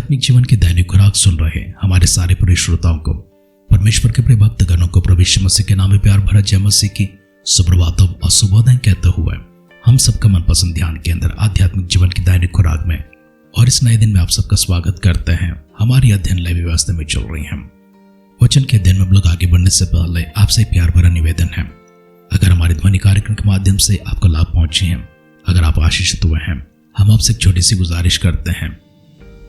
आध्यात्मिक जीवन की दैनिक खुराक सुन रहे हमारे सारे प्रिय श्रोताओं को, परमेश्वर के प्रिय भक्त गणों को प्रभु यीशु मसीह के नाम में प्यार भरा जय मसीह की सुप्रभातम और शुभोदय कहते हुए हम सबका मनपसंद ध्यान के अंदर आध्यात्मिक जीवन की दैनिक खुराक में और इस नए दिन में आप सबका स्वागत करते हैं। हमारी अध्ययन लय व्यवस्था में चल रही है। वचन के अध्ययन में हम लोग आगे बढ़ने से पहले आपसे प्यार भरा निवेदन है, अगर हमारे ध्वनि कार्यक्रम के माध्यम से आपको लाभ पहुंचे हैं, अगर आप आशीषित हुए हैं, हम आपसे एक छोटी सी गुजारिश करते हैं।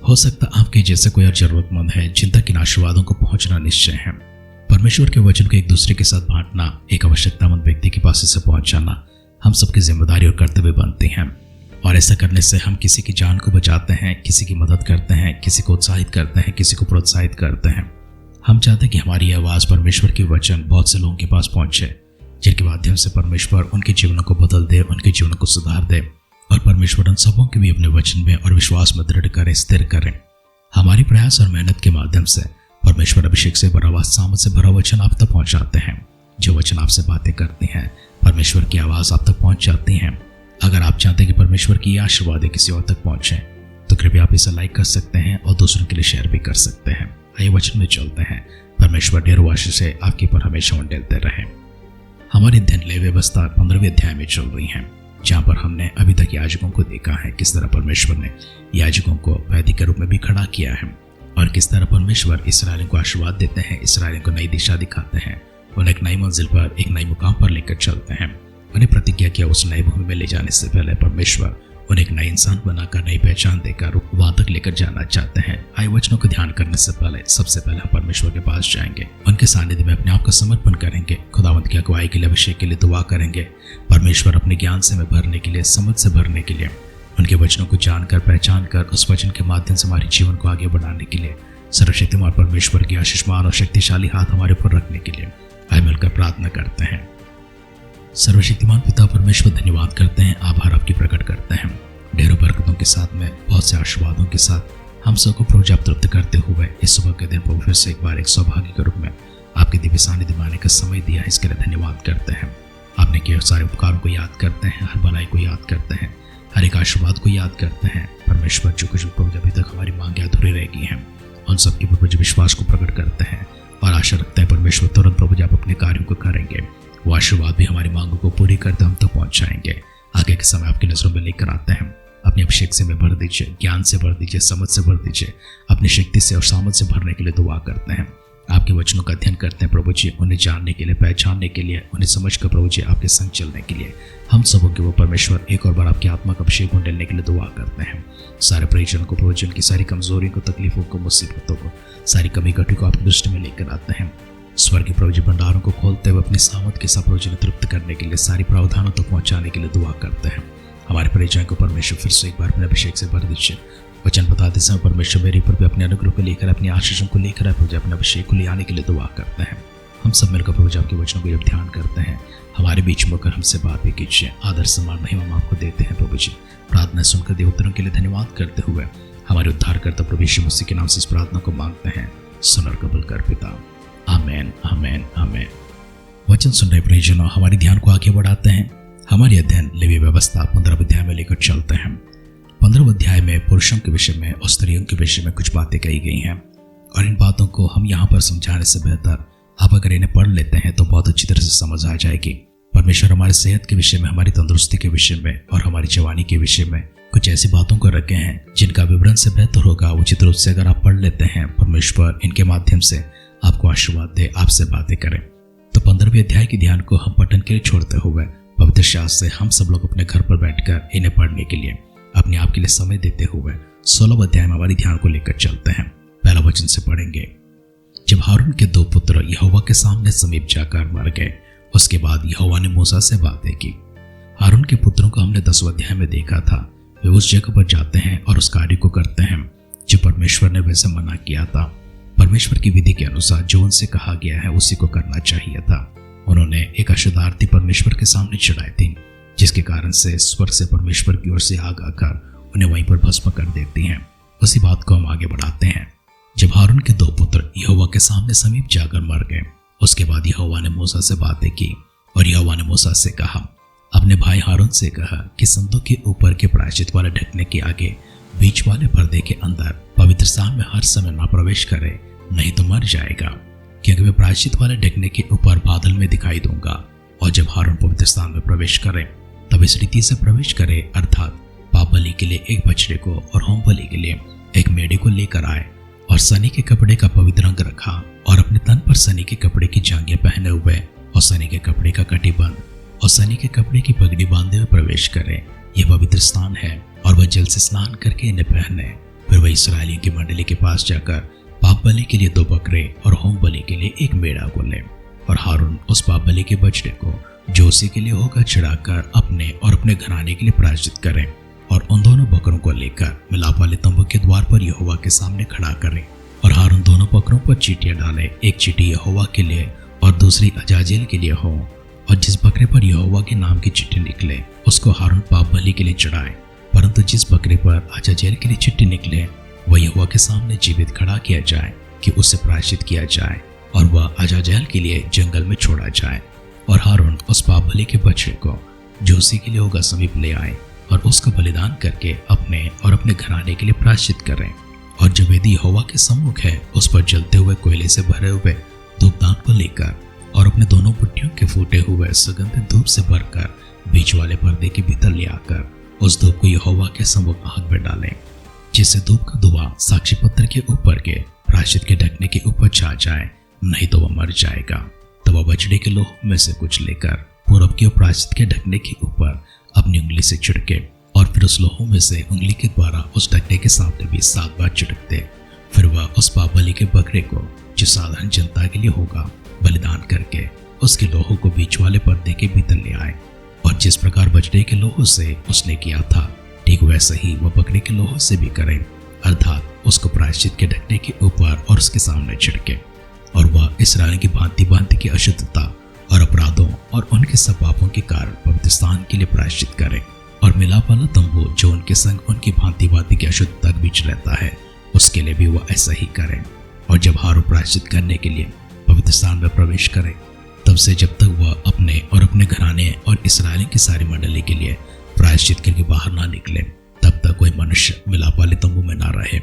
हो सकता आपके जैसे कोई और जरूरतमंद है जिन तक इन आशीर्वादों को पहुंचना निश्चय है। परमेश्वर के वचन को एक दूसरे के साथ बांटना, एक आवश्यकतामंद व्यक्ति के पास इसे पहुंचाना हम सबकी जिम्मेदारी और कर्तव्य बनते हैं। और ऐसा करने से हम किसी की जान को बचाते हैं, किसी की मदद करते हैं, किसी को उत्साहित करते हैं, किसी को प्रोत्साहित करते हैं। हम चाहते हैं कि हमारी आवाज़ परमेश्वर के वचन बहुत से लोगों के पास पहुंचे, जिनके माध्यम से परमेश्वर उनके जीवनों को बदल दे, उनके जीवनों को सुधार दे और परमेश्वर उन सबों के भी अपने वचन में और विश्वास में दृढ़ करें, स्थिर करें। हमारी प्रयास और मेहनत के माध्यम से परमेश्वर अभिषेक से भरा हुआ, सामर्थ से भरा वचन आप तक पहुंचाते हैं। जो वचन आपसे बातें करती हैं, परमेश्वर की आवाज़ आप तक पहुंच जाती हैं। अगर आप चाहते हैं कि परमेश्वर की आशीर्वाद किसी और तक पहुंचे तो कृपया आप इसे लाइक कर सकते हैं और दूसरों के लिए शेयर भी कर सकते हैं। आइए वचन में चलते हैं। परमेश्वर ढेरों आशीष से आपके पर हमेशा उंडेलते रहे। हमारी अध्ययन लय व्यवस्था 15वें अध्याय में चल रही है, जहाँ पर हमने अभी तक याजकों को देखा है, किस तरह परमेश्वर ने याजकों को वैदिक के रूप में भी खड़ा किया है और किस तरह परमेश्वर इस्राएलियों को आशीर्वाद देते हैं, इस्राएलियों को नई दिशा दिखाते हैं, उन्हें एक नई मंजिल पर, एक नई मुकाम पर लेकर चलते हैं। उन्हें प्रतिज्ञा किया उस नई भूमि में ले जाने से पहले परमेश्वर उन्हें एक नए इंसान बनाकर, नई पहचान देकर वहां तक लेकर जाना चाहते हैं। आए वचनों को ध्यान करने से पहले सबसे पहले हम परमेश्वर के पास जाएंगे, उनके सानिध्य में अपने आप का समर्पण करेंगे, खुदावंत की अगुवाई के लिए, अभिषेक के लिए दुआ करेंगे। परमेश्वर अपने ज्ञान से हमें भरने के लिए, समझ से भरने के लिए, उनके वचनों को जानकर, पहचान कर उस वचन के माध्यम से हमारे जीवन को आगे बढ़ाने के लिए सर्वशक्तिमान परमेश्वर की आशीषमान और शक्तिशाली हाथ हमारे ऊपर रखने के लिए आइए मिलकर प्रार्थना करते हैं। सर्वशक्तिमान पिता परमेश्वर, धन्यवाद करते हैं, आभार आपकी प्रकट करते हैं। ढेरों बरकतों के साथ में, बहुत से आशीर्वादों के साथ हम सबको प्रभु आप तृप्त करते हुए इस सुबह के दिन प्रभु फिर से एक बार एक सौभाग्य के रूप में आपके दिव्य सानिध्य में आने का समय दिया है, इसके लिए धन्यवाद करते हैं। आपने किए सारे उपकारों को याद करते हैं, हर भलाई को याद करते हैं, हर एक आशीर्वाद को याद करते हैं। परमेश्वर जो कुछ प्रभु अभी तक हमारी मांगे अधूरी रह गई हैं, उन सबके प्रभु जो विश्वास को प्रकट करते हैं और आशा रखते हैं परमेश्वर तुरंत प्रभु आप अपने कार्यों को करेंगे। वो आशीर्वाद भी हमारी मांगों को पूरी करते हम तक पहुंचाएंगे। आगे के समय आपकी नजरों में लेकर आते हैं। अपने अभिषेक से में भर दीजिए, ज्ञान से भर दीजिए, समझ से भर दीजिए, अपनी शक्ति से और सामर्थ से भरने के लिए दुआ करते हैं। आपके वचनों का अध्ययन करते हैं प्रभु जी, उन्हें जानने के लिए, पहचानने के लिए, उन्हें समझ कर प्रभु जी आपके संग चलने के लिए हम सबों के वो परमेश्वर एक और बार आपकी आत्मा का अभिषेक उंडेलने के लिए दुआ करते हैं। सारे परिजनों को प्रभु जी उनकी सारी कमजोरियों को, तकलीफों को, मुसीबतों को, सारी कमी कटी को आपकी दृष्टि में लेकर आते हैं। स्वर्गीय प्रभु जी भंडारों को खोलते हुए अपनी सामर्थ के साथ प्रभु जी तृप्त करने के लिए, सारी प्रावधानों तक पहुंचाने के लिए दुआ करते हैं। हमारे परिचय को परमेश्वर फिर से एक बार अपने अभिषेक से भर दीजिए। वचन बताते समय परमेश्वर मेरे ऊपर भी अपने अनुग्रह को लेकर, अपनी आशीषों को लेकर प्रभु जी अपने अभिषेक को ले आने के लिए दुआ करते हैं। हम सब मिलकर प्रभु जी आपके वचनों को जब ध्यान करते हैं, हमारे बीच में होकर हमसे बात भी कीजिए। आदर सम्मान महिमा हम आपको देते हैं प्रभु जी। प्रार्थना सुनकर दे उत्तरों के लिए धन्यवाद करते हुए हमारे उद्धारकर्ता प्रभु यीशु मसीह के नाम से इस प्रार्थना को मांगते हैं। सुन और कबूल कर पिता, आमेन, आमेन, आमेन। वचन सुन रहे प्रियजनों, हमारे ध्यान को आगे बढ़ाते हैं। हमारी अध्ययन लेवी व्यवस्था 15वें अध्याय में लेकर चलते हैं। 15वें अध्याय में पुरुषों के विषय में और स्त्रियों के विषय में कुछ बातें कही गई हैं और इन बातों को हम यहाँ पर समझाने से बेहतर आप अगर इन्हें पढ़ लेते हैं तो बहुत अच्छी तरह से समझ आ जाएगी। परमेश्वर हमारी सेहत के विषय में, हमारी तंदुरुस्ती के विषय में और हमारी जवानी के विषय में कुछ ऐसी बातों को रखे हैं जिनका विवरण से बेहतर होगा उचित रूप से अगर आप पढ़ लेते हैं, परमेश्वर इनके माध्यम से आपको आशीर्वाद दे, आपसे बातें करें। तो 15वें अध्याय के ध्यान को हम पठन के लिए छोड़ते हुए पवित्र शास्त्र से हम सब लोग अपने घर पर बैठकर इन्हें पढ़ने के लिए अपने आप के लिए समय देते हुए 16वें अध्याय में हमारी ध्यान को लेकर चलते हैं। पहला वचन से पढ़ेंगे। जब हारून के 2 पुत्र यहोवा के सामने समीप जाकर मर गए, उसके बाद यहोवा ने मूसा से बातें की। हारून के पुत्रों को हमने 10वें अध्याय में देखा था। वे उस जगह पर जाते हैं और उस कार्य को करते हैं जो परमेश्वर ने वैसे मना किया था। परमेश्वर की विधि के अनुसार जो उनसे कहा गया है उसी को करना चाहिए था। उन्होंने एक अशुद्ध आरती परमेश्वर के सामने चढ़ाई थी, जिसके कारण से स्वर्ग से परमेश्वर की ओर से आग आकर उन्हें वहीं पर भस्म कर देती हैं। उसी बात को हम आगे बढ़ाते हैं। जब हारून के 2 पुत्र यहोवा के सामने समीप जाकर मर गए, उसके बाद यहोवा ने मूसा से बातें की और यहोवा ने मूसा से कहा, अपने भाई हारून से कहा कि संदूक के ऊपर के प्रायश्चित वाले ढकने के आगे बीच वाले पर्दे के अंदर पवित्र पवित्र स्थान में हर समय ना प्रवेश करे, नहीं तो मर जाएगा, क्योंकि मैं प्रायश्चित वाले ढकने के ऊपर बादल में दिखाई दूंगा। और जब हारून पवित्र स्थान में प्रवेश करे तब इस रीति से प्रवेश करे, अर्थात पाप बलि के लिए एक बछड़े को और होम बलि के लिए एक मेढ़े को लेकर आए, और सनी के कपड़े का पवित्र रंग रखा, और अपने तन पर सनी के कपड़े की जांघें पहने हुए और सनी के कपड़े का कटिबंध और सनी के कपड़े की पगड़ी बांधे हुए प्रवेश करे। यह पवित्र स्थान है, और वह जल से स्नान करके इन्हें पहने। फिर वह इसराइलियों की मंडली के पास जाकर पाप बलि के लिए 2 बकरे और होम बलि के लिए एक मेढ़ा को ले, और हारून उस पाप बलि के बछड़े को जो उसी के लिए होगा चढ़ाकर अपने और अपने घराने के लिए प्रायश्चित करें, और उन दोनों बकरों को लेकर मिलाप वाले तंबू के द्वार पर यहोवा के सामने खड़ा करें। और हारून दोनों बकरों पर चींटियां डाले, एक चींटी यहोवा के लिए और दूसरी अजाजेल के लिए हो, और जिस बकरे पर यहोवा के नाम की चिट्ठी निकले उसको हारून पाप बलि के लिए चढ़ाए, परंतु जिस बकरे पर अजाजेल के लिए चिट्ठी निकले वह यहोवा के सामने जीवित खड़ा किया जाए कि उससे प्रायश्चित किया जाए, और वह अजाजेल के लिए जंगल में छोड़ा जाए। और हारून उस पाप बलि के बछड़े को जो उसी के लिए होगा समीप ले आए, और उसका बलिदान करके अपने और अपने घराने के लिए प्रायश्चित करें। और जब वेदी यहोवा के सम्मुख है उस पर जलते हुए कोयले से भरे हुए धूपदान को लेकर और अपने दोनों पुट्टियों के फूटे हुए सुगंधित धूप से भरकर बीच वाले पर्दे के भीतर ले आकर उस धूप को यहोवा के सम्मुख आग में डालें, जिससे धूप का धुआं साक्षी पत्र के ऊपर के प्रायश्चित के ढकने के ऊपर छा जाए, नहीं तो वह मर जाएगा। तब वह बछड़े के लोह में से कुछ लेकर पूरब के प्रायश्चित के ढकने के ऊपर अपनी उंगली से छिड़के, और फिर उस लोहों में से उंगली के द्वारा उस ढकने के सामने भी 7 बार छिड़कते। फिर वह उस पाप बलि के बकरे को जो साधारण जनता के लिए होगा बलिदान करके उसके लोहों को बीच वाले पर्दे के भीतर ले आए, और जिस प्रकार बछड़े के लोहों से उसने किया था ठीक वैसे ही वह बकरे के लोहों से भी करें, अर्थात उसको प्रायश्चित के ढकने के ऊपर और उसके सामने छिड़के। और वह इसराइल की भांति भांति की अशुद्धता और अपराधों और उनके सब पापों के कारण पवित्र स्थान के लिए प्रायश्चित करें, और मिलाप वाला तंबू जो उनके संग उनकी भांति भांति की अशुद्धता के बीच रहता है उसके लिए भी वह ऐसा ही करें। और जब हारून प्रायश्चित करने के लिए पवित्र स्थान में प्रवेश करे तब से जब तक वह अपने और अपने घराने और इसराइल की सारी मंडली के लिए प्रायश्चित करके बाहर ना निकले, तब तक कोई मनुष्य मिलाप वाले तंबू में ना रहे।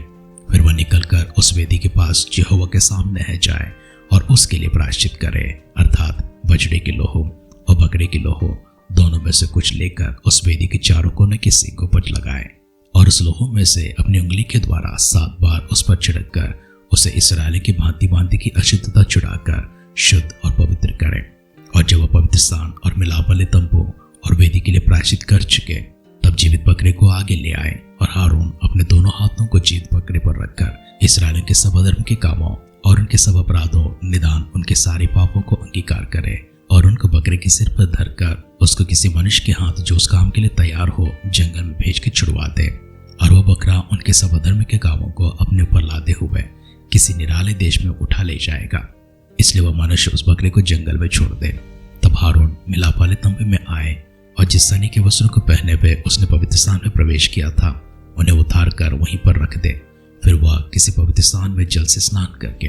फिर वह निकलकर उस वेदी के पास यहोवा के सामने है जाए और उसके लिए प्रायश्चित करे, अर्थात बछड़े के लोहो और बकरे के लोहो दोनों में से कुछ लेकर उस वेदी के चारों कोने के सींगों पर लगाए, और उस लोहो में से अपनी उंगली के द्वारा 7 बार उस पर छिड़क कर उसे इसराइल की भांति भांति की अशुद्धता छुड़ाकर शुद्ध और पवित्र करें। और जब वह पवित्र स्थान और मिलाप वाले तंबू और वेदी के लिए प्रायश्चित कर चुके तब जीवित बकरे को आगे ले आए, और हारून अपने दोनों हाथों को जीवित बकरे पर रखकर इसराइल के सब अधर्म के कामों और उनके सब अपराधों निदान उनके सारे पापों को अंगीकार करे, और उनको बकरे के सिर पर धरकर उसको किसी मनुष्य के हाथ जो उस काम के लिए तैयार हो जंगल में भेज के छुड़वा दे, और वह बकरा उनके सब अधर्म के कामों को अपने ऊपर लादे हुए किसी निराले देश में उठा ले जाएगा, इसलिए वह मनुष्य उस बकरे को जंगल में छोड़ दे। तब हारून मिलाप वाले तंबू में आए, और जिस सनी के वस्त्रों को पहने हुए उसने पवित्र स्थान में प्रवेश किया था उन्हें उतार कर वहीं पर रख दे। फिर वह किसी पवित्र स्थान में जल से स्नान करके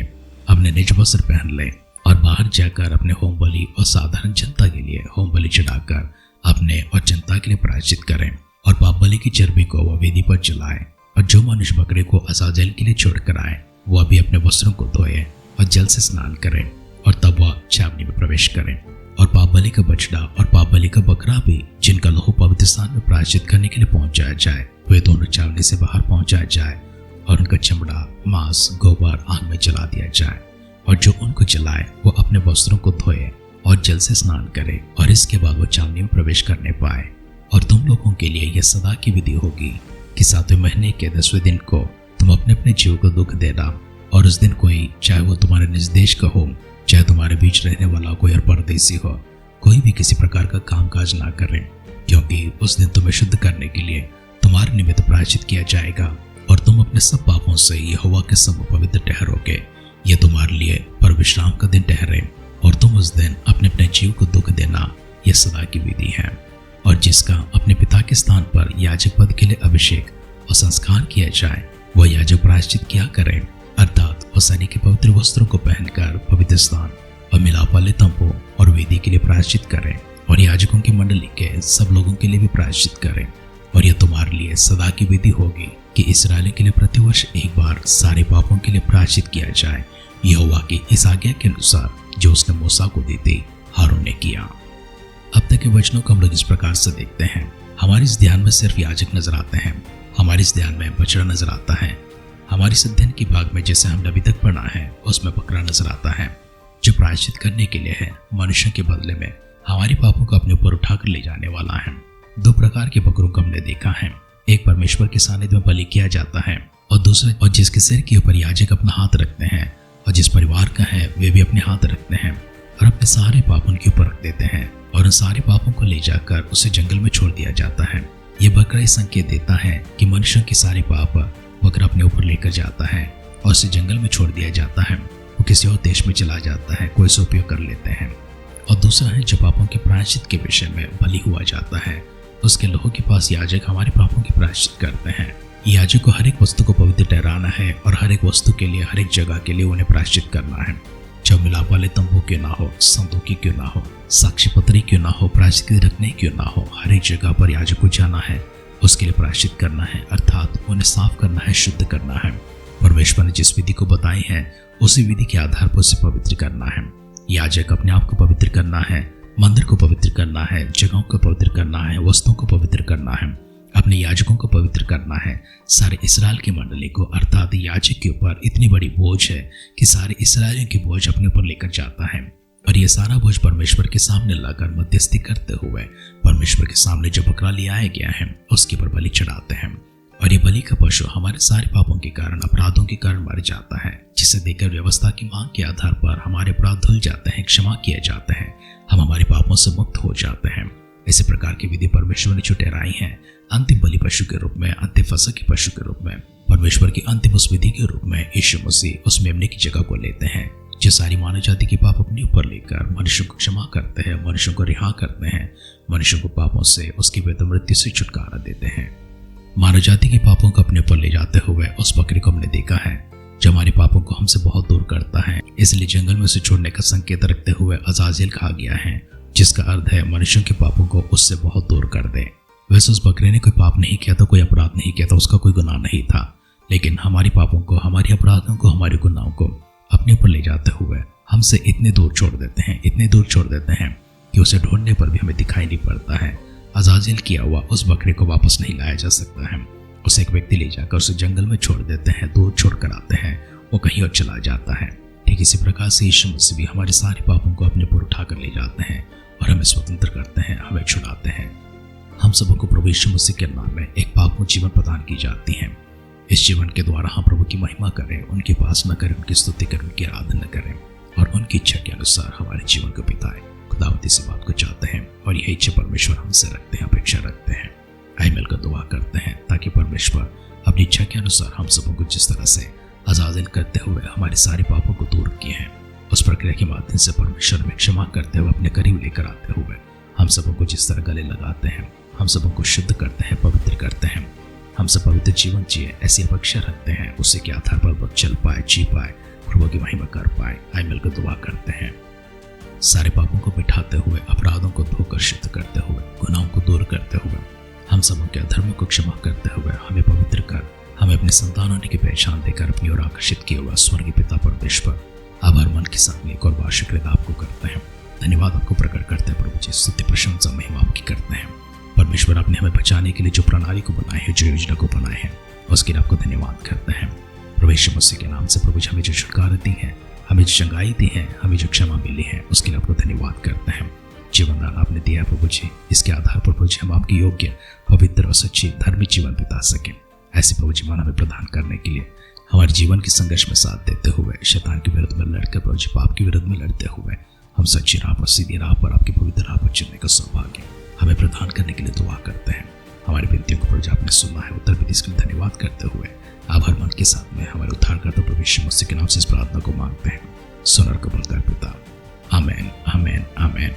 अपने निज वस्त्र पहन ले, और बाहर जाकर अपने होम बलि और साधारण जनता के लिए होम बलि चढ़ाकर अपने और जनता के लिए प्रायश्चित करें, और पाप बलि की चर्बी को वह वेदी पर जलाए। और जो मनुष्य बकरे को अजाजेल के लिए छोड़कर आए वह भी अपने वस्त्रों को धोए और जल से स्नान करें, और तब वह छावनी में प्रवेश करें। और पाप बलि का बछड़ा और पाप बलि का बकरा भी जिनका लहू पवित्र स्थान में प्रायश्चित करने के लिए पहुंचाया जाए वे दोनों छावनी से बाहर पहुंचाया जाए, और उनका चमड़ा मांस गोबर आग में जला दिया जाए। और जो उनको जलाए वो अपने वस्त्रों को धोए और जल से स्नान करे, और इसके बाद वो छावनी में प्रवेश करने पाए। और तुम लोगों के लिए यह सदा की विधि होगी कि 7वें महीने के 10वें दिन को तुम अपने अपने जीव को दुख देना, और उस दिन कोई चाहे वो तुम्हारे निज देश का हो चाहे तुम्हारे बीच रहने वाला कोई और परदेसी हो कोई भी किसी प्रकार का कामकाज ना करे, क्योंकि उस दिन तुम्हें शुद्ध करने के लिए तुम्हारे निमित्त प्रायश्चित किया जाएगा, और तुम अपने सब पापों से यहोवा के सम्मुख पवित्र ठहरोगे। यह तुम्हारे लिए पर विश्राम का दिन ठहरे, और तुम उस दिन अपने अपने जीव को दुख देना, यह सदा की विधि है। और जिसका अपने पिता के स्थान पर याजक पद के लिए अभिषेक और संस्कार किया जाए वह याजक प्रायश्चित किया करे, अर्थात वह सनी के पवित्र वस्त्रों को पहनकर पवित्र स्थान और मिलाप वाले तंबू और वेदी के लिए प्रायश्चित करें, और याजकों की मंडली के सब लोगों के लिए भी प्रायश्चित करें। और यह तुम्हारे लिए सदा की विधि होगी कि इस्राएलियों के लिए प्रतिवर्ष एक बार सारे पापों के लिए प्रायश्चित किया जाए। यहोवा की इस आज्ञा के अनुसार जो उसने मूसा को दी थी, हारून ने किया। अब तक के वचनों को हम लोग इस प्रकार से देखते हैं। हमारे इस ध्यान में सिर्फ याजक नजर आते हैं, हमारे इस ध्यान में बछड़ा नजर आता है, हमारे इस अध्ययन की भाग में जैसे हमने अभी तक पढ़ा है उसमें बकरा नजर आता है जो प्रायश्चित करने के लिए है, मनुष्य के बदले में हमारे पापों को अपने ऊपर उठाकर ले जाने वाला है। दो प्रकार के बकरों को हमने देखा है, एक परमेश्वर के सानिध्य में बलि किया जाता है और दूसरे और जिसके सिर के ऊपर याजक अपना हाथ रखते हैं और जिस परिवार का है वे भी अपने हाथ रखते हैं और अपने सारे पाप उनके ऊपर रख देते हैं और उन सारे पापों को ले जाकर उसे जंगल में छोड़ दिया जाता है। ये बकरा इस संकेत देता है कि मनुष्यों के सारे पाप बकरा अपने ऊपर लेकर जाता है और उसे जंगल में छोड़ दिया जाता है। वो किसी और देश में चला जाता है, कोई उपयोग कर लेते हैं। और दूसरा है जो पापों के प्रायश्चित के विषय में बलि हुआ जाता है, उसके लोगों के पास याजक हमारे पापों की प्रायश्चित करते हैं। याजक को हर एक वस्तु को पवित्र ठहराना है और हर एक वस्तु के लिए, हर एक जगह के लिए उन्हें प्रायश्चित करना है। जब मिलाप वाले तंबू क्यों ना हो, संदूकी क्यों ना हो, साक्षी पत्री क्यों ना हो, प्रायश्चित रखने क्यों ना हो, हर एक जगह पर याजक को जाना है, उसके लिए प्रायश्चित करना है, अर्थात उन्हें साफ करना है, शुद्ध करना है। परमेश्वर ने जिस विधि को बताई है उसी विधि के आधार पर उसे पवित्र करना है। याजक अपने आप को पवित्र करना है, मंदिर को पवित्र करना है, जगहों को पवित्र करना है, वस्तुओं को पवित्र करना है, अपने याजकों को पवित्र करना है। सारे इस्राएल की मंडली को अर्थात याजक के ऊपर इतनी बड़ी बोझ है कि सारे इस्राएलियों की बोझ अपने ऊपर लेकर जाता है और ये सारा बोझ परमेश्वर के सामने लाकर मध्यस्थी करते हुए परमेश्वर के सामने जो बकरा ले आया गया है उसके ऊपर बलि चढ़ाते हैं। और ये बलि का पशु हमारे सारे पापों के कारण, अपराधों के कारण मर जाता है, जिसे देकर व्यवस्था की मांग के आधार पर हमारे अपराध धुल जाते हैं, क्षमा किए जाते हैं, हम हमारे पापों से मुक्त हो जाते हैं। इसी प्रकार की विधि परमेश्वर ने जो ठहराई है अंतिम बलि पशु के रूप में, अंतिम फसह के पशु के रूप में, परमेश्वर की अंतिम उस विधि के रूप में यीशु मसीह उस मेमने की जगह को लेते हैं जो सारी मानव जाति के पाप अपने ऊपर लेकर मनुष्यों को क्षमा करते हैं, मनुष्यों को रिहा करते हैं, मनुष्यों को पापों से, उसकी वेदन मृत्यु से छुटकारा देते हैं। मानव जाति के पापों को अपने ऊपर ले जाते हुए उस बकरे को हमने देखा है जो हमारे पापों को हमसे बहुत दूर करता है। इसलिए जंगल में उसे छोड़ने का संकेत रखते हुए अजाजिल कहा गया है, जिसका अर्थ है मनुष्यों के पापों को उससे बहुत दूर कर दे। वैसे उस बकरे ने कोई पाप नहीं किया था, कोई अपराध नहीं किया था, उसका कोई गुनाह नहीं था, लेकिन हमारे पापों को, हमारे अपराधों को, हमारे गुनाहों को अपने ऊपर ले जाते हुए हमसे इतने दूर छोड़ देते हैं, इतने दूर छोड़ देते हैं कि उसे ढूंढने पर भी हमें दिखाई नहीं पड़ता है। अजाजिल किया हुआ उस बकरे को वापस नहीं लाया जा सकता है। उसे एक व्यक्ति ले जाकर उसे जंगल में छोड़ देते हैं, दूर छोड़ कर आते हैं, वो कहीं और चला जाता है। ठीक इसी प्रकार से यीशु मसीह भी हमारे सारे पापों को अपने ऊपर उठाकर ले जाते हैं और हमें स्वतंत्र करते हैं, हमें छुड़ाते हैं। हम सबों को प्रभु यीशु मसीह के नाम में एक पापमुक्त जीवन प्रदान की जाती है। इस जीवन के द्वारा हम प्रभु की महिमा करें, उनकी उपासना करें, उनकी स्तुति करें, उनकी आराधना करें और उनकी इच्छा के अनुसार हमारे जीवन को बिताएं। खुदावंद इस बात को चाहते हैं और यही इच्छा परमेश्वर हमसे रखते हैं, अपेक्षा रखते हैं। आइए मिलकर दुआ करते हैं ताकि परमेश्वर अपनी इच्छा के अनुसार हम सबों को जिस तरह से अजाजिल करते हुए हमारे सारे पापों को दूर किए हैं, उस प्रक्रिया के माध्यम से परमेश्वर में क्षमा करते हुए अपने करीब लेकर आते हुए हम सबों को जिस तरह गले लगाते हैं, हम सबों को शुद्ध करते हैं, पवित्र करते हैं, हम सब पवित्र जीवन जिए ऐसी अपेक्षा रखते हैं, उससे के आधार पर वो चल पाए, जी पाए, प्रभु की महिमा कर पाए। आइए मिलकर दुआ करते हैं। सारे पापों को मिटाते हुए, अपराधों को धोकर शुद्ध करते हुए, गुनाहों को दूर करते हुए, हम सबों के अधर्मों को क्षमा करते हुए हमें पवित्र कर, हमें अपने संतान होने की पहचान देकर अपनी ओर आकर्षित किए हुआ स्वर्गीय पिता परमेश्वर आभार मन के साथ एक और बार शुक्रिया आपको करते हैं, धन्यवाद आपको प्रकट करते हैं। प्रभु जी स्तुति प्रशंसा महिमा आपकी करते हैं। परमेश्वर आपने हमें बचाने के लिए जो प्रणाली को बनाए है, जो योजना को बनाए हैं, उसके लिए आपको धन्यवाद करते हैं। प्रभु यीशु मसीह के नाम से प्रभु जी हमें जो छुटकारा दी है, हमें जो चंगाई दी है, हमें जो क्षमा मिली है, उसके लिए आपको धन्यवाद करते हैं। जीवन दान आपने दिया है प्रभु जी, इसके आधार पर प्रभु जी हम आपके योग्य, पवित्र और सच्ची धार्मिक जीवन बिता सकें। ऐसे प्रभु जी मान हमें प्रदान करने के लिए हमारे जीवन के संघर्ष में साथ देते हुए, शैतान के विरुद्ध में लड़कर प्रभु जी पाप के विरुद्ध में लड़ते हुए हम सच्ची राह पर, सीधी राह पर, आपकी पवित्र राह पर चलने का सौभाग्य हमें प्रदान करने के लिए दुआ करते हैं। हमारी विनतियों को प्रभु जी आपने सुना है, उत्तर भी इसके लिए धन्यवाद करते हुए आभार मन के साथ में हमारे उद्धारकर्ता प्रभु यीशु मसीह के नाम से इस प्रार्थना को मांगते हैं। सुन और कबूल कर पिता, आमीन, आमीन, आमीन।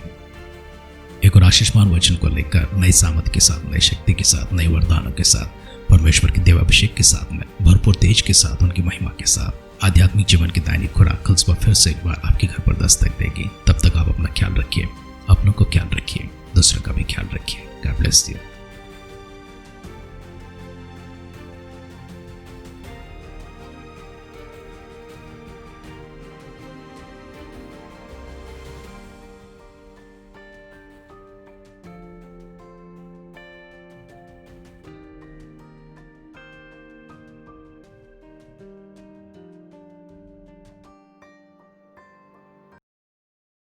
एक और आशीषमान वचन को लेकर नई सामर्थ के साथ, नई शक्ति के साथ, नए वरदानों के साथ, परमेश्वर के देवाभिषेक के साथ में, भरपूर तेज के साथ, उनकी महिमा के साथ आध्यात्मिक जीवन की दैनिक खुराक कल सुबह फिर से एक बार आपके घर पर दस्तक देगी। तब तक आप अपना ख्याल रखिए, अपनों को ख्याल रखिए, दूसरों का भी ख्याल रखिए। God bless you.